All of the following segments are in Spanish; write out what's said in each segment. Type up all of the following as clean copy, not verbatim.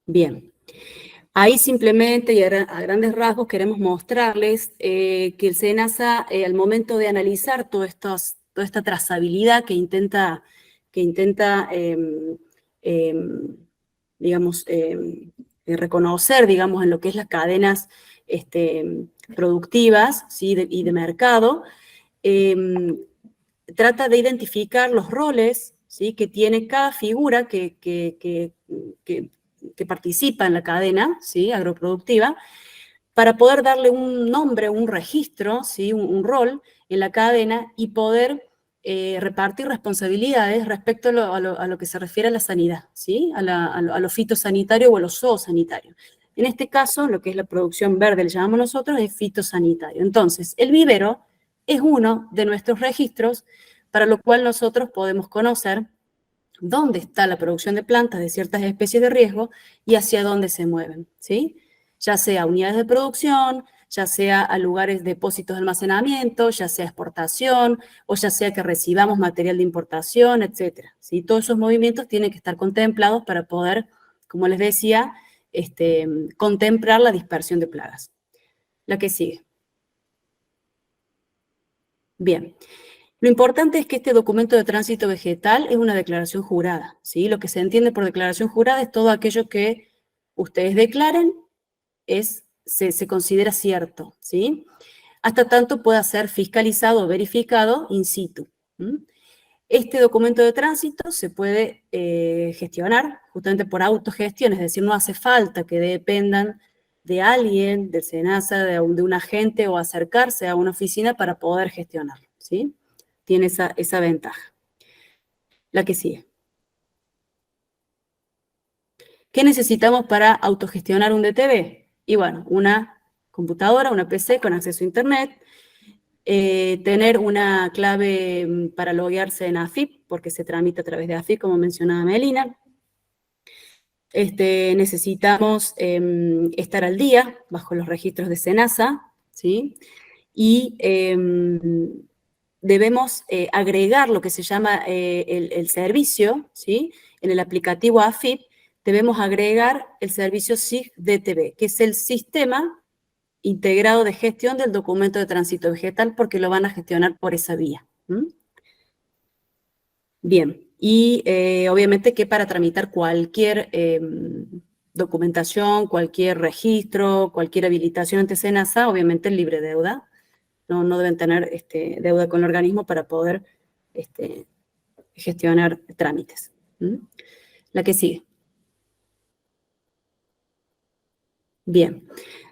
Bien. Ahí simplemente y a grandes rasgos queremos mostrarles que el SENASA, al momento de analizar toda esta trazabilidad que intenta digamos, reconocer, digamos, en lo que es las cadenas productivas, ¿sí? y de mercado, trata de identificar los roles, ¿sí? que tiene cada figura que participa en la cadena, ¿sí? agroproductiva, para poder darle un nombre, un registro, ¿sí? un rol en la cadena y poder repartir responsabilidades respecto a lo que se refiere a la sanidad, ¿sí? a lo fitosanitario o a lo zoosanitario. En este caso, lo que es la producción verde, le llamamos nosotros, es fitosanitario. Entonces, el vivero es uno de nuestros registros para lo cual nosotros podemos conocer dónde está la producción de plantas de ciertas especies de riesgo y hacia dónde se mueven, ¿sí? Ya sea a unidades de producción, ya sea a lugares, depósitos de almacenamiento, ya sea exportación, o ya sea que recibamos material de importación, etcétera, ¿sí? Todos esos movimientos tienen que estar contemplados para poder, como les decía, contemplar la dispersión de plagas. La que sigue. Bien. Lo importante es que este documento de tránsito vegetal es una declaración jurada, ¿sí? Lo que se entiende por declaración jurada es todo aquello que ustedes declaren se considera cierto, ¿sí? Hasta tanto pueda ser fiscalizado o verificado in situ. Este documento de tránsito se puede gestionar justamente por autogestión, es decir, no hace falta que dependan de alguien, del SENASA, de un agente o acercarse a una oficina para poder gestionarlo, ¿sí? Tiene esa ventaja. La que sigue. ¿Qué necesitamos para autogestionar un DTB? Y bueno, una computadora, una PC con acceso a internet, tener una clave para loguearse en AFIP, porque se tramita a través de AFIP, como mencionaba Melina. Necesitamos estar al día bajo los registros de SENASA, ¿sí? Y debemos agregar lo que se llama el servicio, ¿sí? En el aplicativo AFIP debemos agregar el servicio SIG-DTB, que es el sistema integrado de gestión del documento de tránsito vegetal, porque lo van a gestionar por esa vía. Bien, y obviamente que para tramitar cualquier documentación, cualquier registro, cualquier habilitación ante SENASA, obviamente libre de deuda. No deben tener deuda con el organismo para poder gestionar trámites. La que sigue. Bien,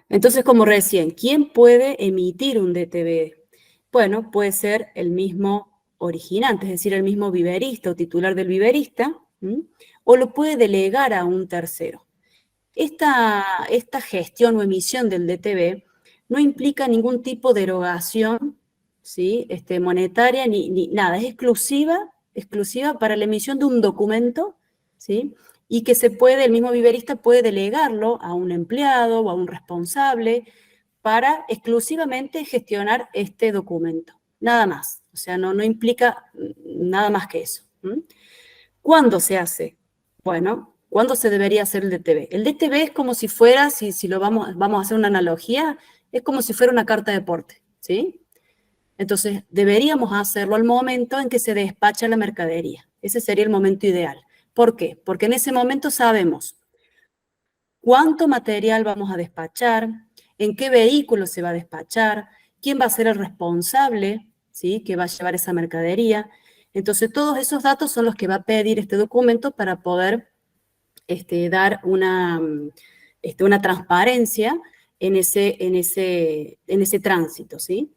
entonces como recién, ¿quién puede emitir un DTB? Bueno, puede ser el mismo originante, es decir, el mismo viverista o titular del viverista, o lo puede delegar a un tercero. Esta gestión o emisión del DTB no implica ningún tipo de erogación, ¿sí? Monetaria ni nada, es exclusiva para la emisión de un documento, ¿sí? Y que el mismo viverista puede delegarlo a un empleado o a un responsable para exclusivamente gestionar este documento, nada más. O sea, no implica nada más que eso. ¿Cuándo se hace? Bueno, ¿cuándo se debería hacer el DTB? El DTB es como si fuera, si lo vamos a hacer una analogía, es como si fuera una carta de porte, ¿sí? Entonces, deberíamos hacerlo al momento en que se despacha la mercadería. Ese sería el momento ideal. ¿Por qué? Porque en ese momento sabemos cuánto material vamos a despachar, en qué vehículo se va a despachar, quién va a ser el responsable, ¿sí? que va a llevar esa mercadería. Entonces, todos esos datos son los que va a pedir este documento para poder dar una transparencia en ese tránsito, ¿sí?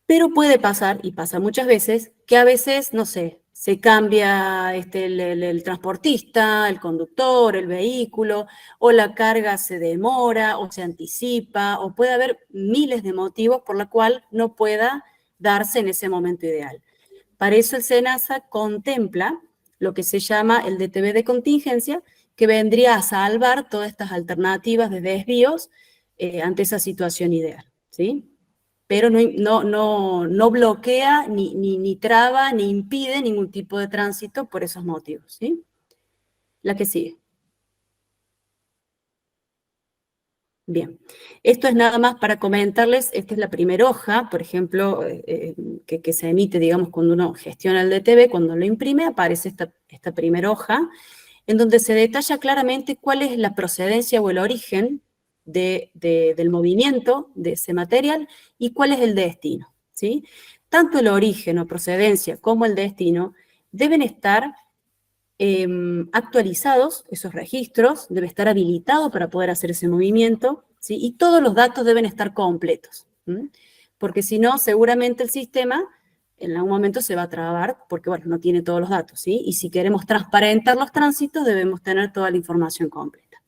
Pero puede pasar, y pasa muchas veces, que a veces, no sé, se cambia el transportista, el conductor, el vehículo, o la carga se demora, o se anticipa, o puede haber miles de motivos por los cuales no pueda darse en ese momento ideal. Para eso el SENASA contempla lo que se llama el DTB de contingencia, que vendría a salvar todas estas alternativas de desvíos ante esa situación ideal, ¿sí? Pero no bloquea, ni traba, ni impide ningún tipo de tránsito por esos motivos, ¿sí? La que sigue. Bien, esto es nada más para comentarles, esta es la primera hoja, por ejemplo, que se emite, digamos, cuando uno gestiona el DTV, cuando lo imprime aparece esta primera hoja, en donde se detalla claramente cuál es la procedencia o el origen del movimiento de ese material y cuál es el destino, ¿sí? Tanto el origen o procedencia como el destino deben estar actualizados, esos registros, debe estar habilitado para poder hacer ese movimiento, ¿sí? Y todos los datos deben estar completos, ¿sí? Porque si no, seguramente el sistema en algún momento se va a trabar porque, bueno, no tiene todos los datos, ¿sí? Y si queremos transparentar los tránsitos, debemos tener toda la información completa.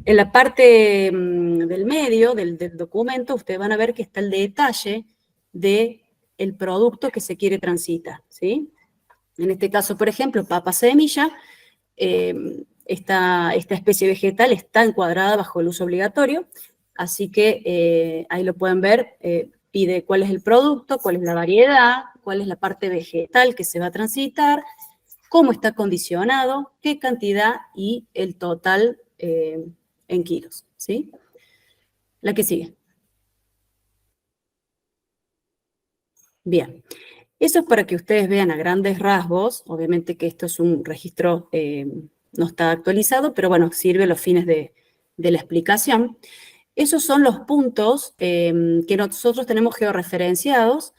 En la parte del medio del documento, ustedes van a ver que está el detalle del producto que se quiere transitar, ¿sí? En este caso, por ejemplo, papa semilla, esta especie vegetal está encuadrada bajo el uso obligatorio, así que ahí lo pueden ver, pide cuál es el producto, cuál es la variedad, cuál es la parte vegetal que se va a transitar, cómo está condicionado, qué cantidad y el total en kilos, ¿sí? La que sigue. Bien. Eso es para que ustedes vean a grandes rasgos, obviamente que esto es un registro, no está actualizado, pero bueno, sirve a los fines de la explicación. Esos son los puntos que nosotros tenemos georreferenciados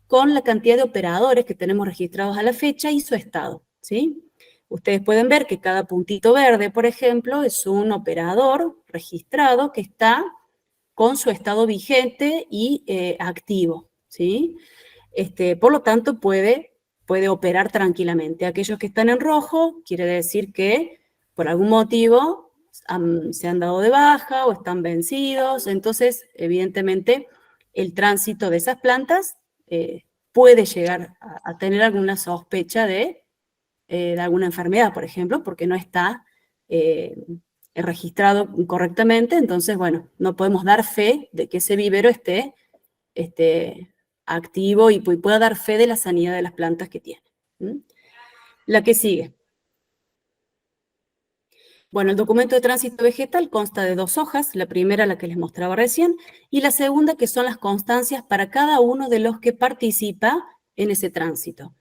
con la cantidad de operadores que tenemos registrados a la fecha y su estado, ¿sí? Ustedes pueden ver que cada puntito verde, por ejemplo, es un operador registrado que está con su estado vigente y activo, ¿sí? Por lo tanto, puede operar tranquilamente. Aquellos que están en rojo, quiere decir que por algún motivo se han dado de baja o están vencidos. Entonces, evidentemente, el tránsito de esas plantas puede llegar a tener alguna sospecha de alguna enfermedad, por ejemplo, porque no está registrado correctamente. Entonces, bueno, no podemos dar fe de que ese vivero esté activo y pueda dar fe de la sanidad de las plantas que tiene. ¿Mm? La que sigue. Bueno, el documento de tránsito vegetal consta de 2 hojas, la primera la que les mostraba recién, y la segunda que son las constancias para cada uno de los que participa en ese tránsito.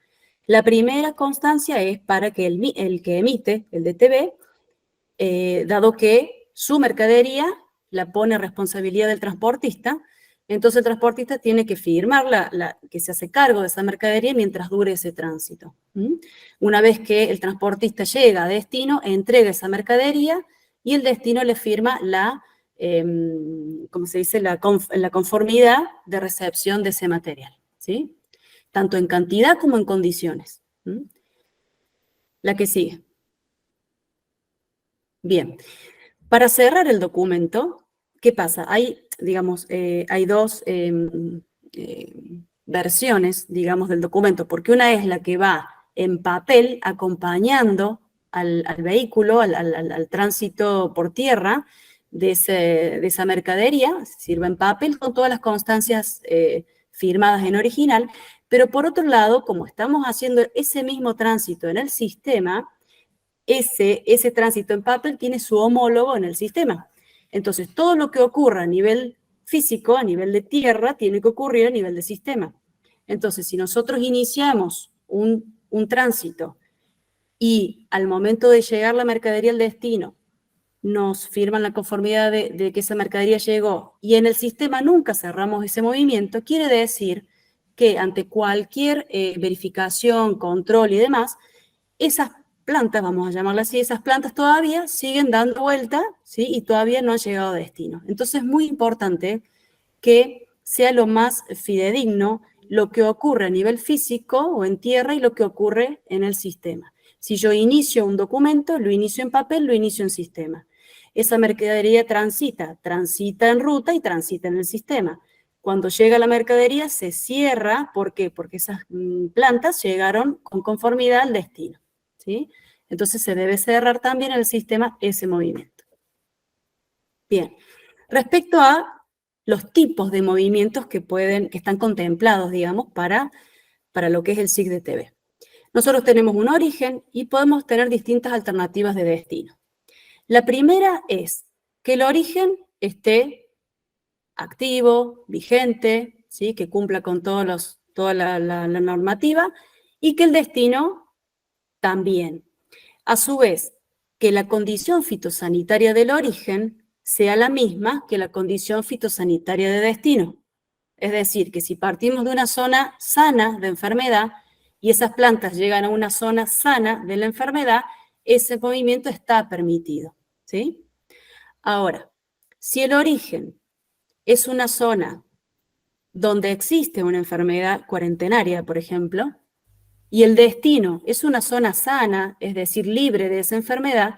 La primera constancia es para que el que emite el DTV, dado que su mercadería la pone a responsabilidad del transportista, entonces el transportista tiene que firmar que se hace cargo de esa mercadería mientras dure ese tránsito. Una vez que el transportista llega a destino, entrega esa mercadería y el destino le firma ¿cómo se dice? La conformidad de recepción de ese material, ¿sí? Tanto en cantidad como en condiciones. La que sigue. Bien. Para cerrar el documento, ¿qué pasa? Hay, digamos, hay dos versiones, digamos, del documento, porque una es la que va en papel acompañando al vehículo, al tránsito por tierra de esa mercadería, sirve en papel con todas las constancias firmadas en original, pero por otro lado, como estamos haciendo ese mismo tránsito en el sistema, ese tránsito en papel tiene su homólogo en el sistema. Entonces, todo lo que ocurra a nivel físico, a nivel de tierra, tiene que ocurrir a nivel de sistema. Entonces, si nosotros iniciamos un tránsito y al momento de llegar la mercadería al destino, nos firman la conformidad de que esa mercadería llegó y en el sistema nunca cerramos ese movimiento, quiere decir que ante cualquier verificación, control y demás, esas plantas, vamos a llamarlas así, esas plantas todavía siguen dando vuelta, ¿sí? Y todavía no han llegado a destino. Entonces es muy importante que sea lo más fidedigno lo que ocurre a nivel físico o en tierra y lo que ocurre en el sistema. Si yo inicio un documento, lo inicio en papel, lo inicio en sistema. Esa mercadería transita en ruta y transita en el sistema. Cuando llega la mercadería se cierra, ¿por qué? Porque esas plantas llegaron con conformidad al destino, ¿sí? Entonces se debe cerrar también en el sistema ese movimiento. Bien, respecto a los tipos de movimientos que están contemplados, digamos, para lo que es el SIG de TV. Nosotros tenemos un origen y podemos tener distintas alternativas de destino. La primera es que el origen esté activo, vigente, ¿sí? Que cumpla con toda la normativa y que el destino también. A su vez, que la condición fitosanitaria del origen sea la misma que la condición fitosanitaria de destino. Es decir, que si partimos de una zona sana de enfermedad y esas plantas llegan a una zona sana de la enfermedad, ese movimiento está permitido, ¿sí? Ahora, si el origen es una zona donde existe una enfermedad cuarentenaria, por ejemplo, y el destino es una zona sana, es decir, libre de esa enfermedad,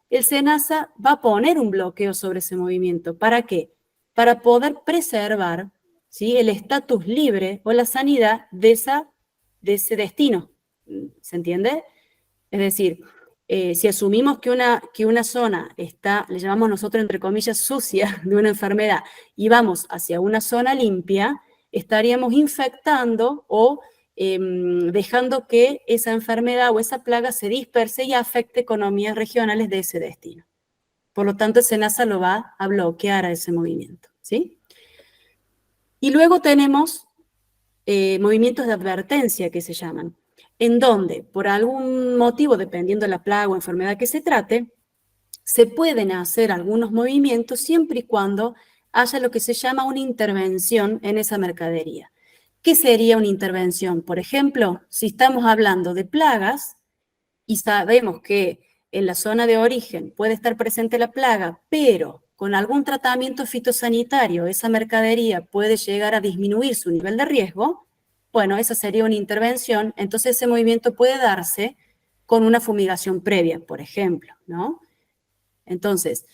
el SENASA va a poner un bloqueo sobre ese movimiento. ¿Para qué? Para poder preservar, ¿sí?, el estatus libre o la sanidad de ese destino. ¿Se entiende? Es decir, si asumimos que una zona está, le llamamos nosotros entre comillas, sucia de una enfermedad, y vamos hacia una zona limpia, estaríamos infectando o dejando que esa enfermedad o esa plaga se disperse y afecte economías regionales de ese destino. Por lo tanto, el SENASA lo va a bloquear a ese movimiento, ¿sí? Y luego tenemos movimientos de advertencia que se llaman, en donde, por algún motivo, dependiendo de la plaga o enfermedad que se trate, se pueden hacer algunos movimientos siempre y cuando haya lo que se llama una intervención en esa mercadería. ¿Qué sería una intervención? Por ejemplo, si estamos hablando de plagas y sabemos que en la zona de origen puede estar presente la plaga, pero con algún tratamiento fitosanitario esa mercadería puede llegar a disminuir su nivel de riesgo, bueno, esa sería una intervención, entonces ese movimiento puede darse con una fumigación previa, por ejemplo, ¿no? Entonces,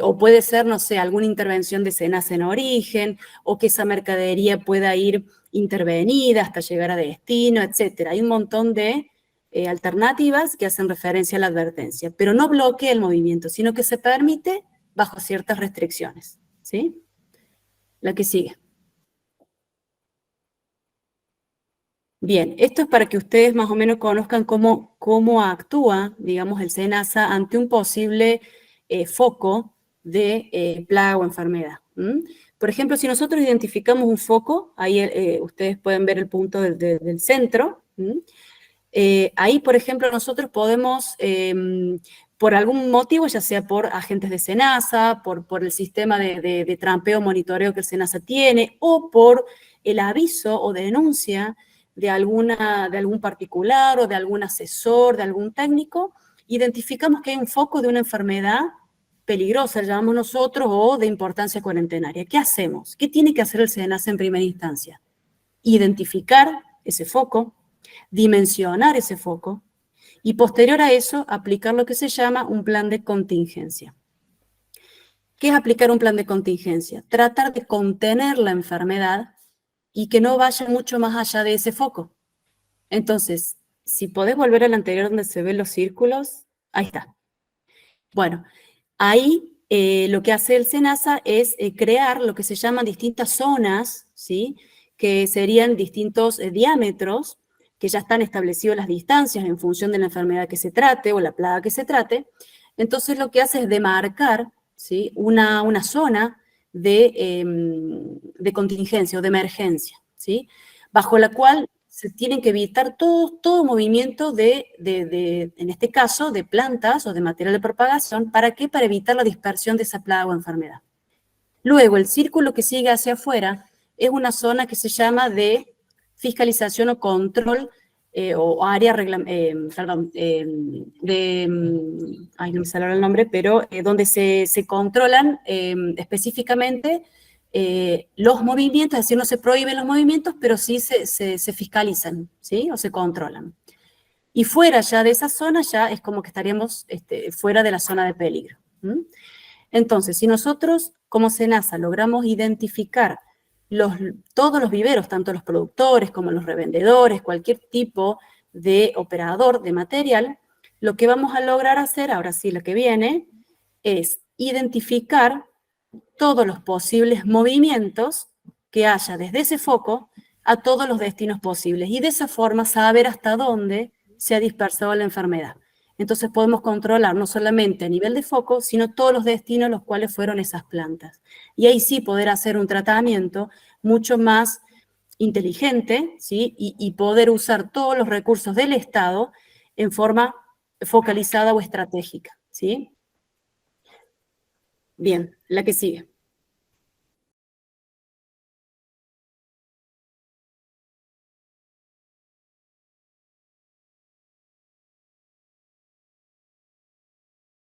o puede ser, no sé, alguna intervención de SENASA en origen, o que esa mercadería pueda ir intervenida hasta llegar a destino, etcétera. Hay un montón de alternativas que hacen referencia a la advertencia, pero no bloquea el movimiento, sino que se permite bajo ciertas restricciones, ¿sí? La que sigue. Bien, esto es para que ustedes más o menos conozcan cómo actúa, digamos, el SENASA ante un posible foco de plaga o enfermedad. Por ejemplo, si nosotros identificamos un foco, ahí ustedes pueden ver el punto del centro. Ahí, por ejemplo, nosotros podemos, por algún motivo, ya sea por agentes de SENASA, por el sistema de trampeo, monitoreo que el SENASA tiene, o por el aviso o denuncia de algún particular o de algún asesor, de algún técnico, identificamos que hay un foco de una enfermedad peligrosa, llamamos nosotros, o de importancia cuarentenaria. ¿Qué hacemos? ¿Qué tiene que hacer el SENASA en primera instancia? Identificar ese foco, dimensionar ese foco y posterior a eso aplicar lo que se llama un plan de contingencia. ¿Qué es aplicar un plan de contingencia? Tratar de contener la enfermedad y que no vaya mucho más allá de ese foco. Entonces, si podés volver al anterior donde se ven los círculos, ahí está. Bueno, ahí lo que hace el SENASA es crear lo que se llaman distintas zonas, ¿sí?, que serían distintos diámetros, que ya están establecidas las distancias en función de la enfermedad que se trate o la plaga que se trate. Entonces lo que hace es demarcar, ¿sí?, una zona de contingencia o de emergencia, ¿sí?, bajo la cual se tienen que evitar todo movimiento en este caso, de plantas o de material de propagación. ¿Para qué? Para evitar la dispersión de esa plaga o enfermedad. Luego, el círculo que sigue hacia afuera es una zona que se llama de fiscalización o control o área, ay, no me sale ahora el nombre, pero donde se controlan específicamente los movimientos, es decir, no se prohíben los movimientos, pero sí se fiscalizan, ¿sí?, o se controlan. Y fuera ya de esa zona ya es como que estaríamos fuera de la zona de peligro. Entonces, si nosotros como SENASA logramos identificar todos los viveros, tanto los productores como los revendedores, cualquier tipo de operador de material, lo que vamos a lograr hacer, ahora sí la que viene, es identificar todos los posibles movimientos que haya desde ese foco a todos los destinos posibles y de esa forma saber hasta dónde se ha dispersado la enfermedad. entonces podemos controlar no solamente a nivel de foco, sino todos los destinos a los cuales fueron esas plantas. Y ahí sí poder hacer un tratamiento mucho más inteligente, ¿sí? Y poder usar todos los recursos del Estado en forma focalizada o estratégica, ¿sí? Bien, la que sigue.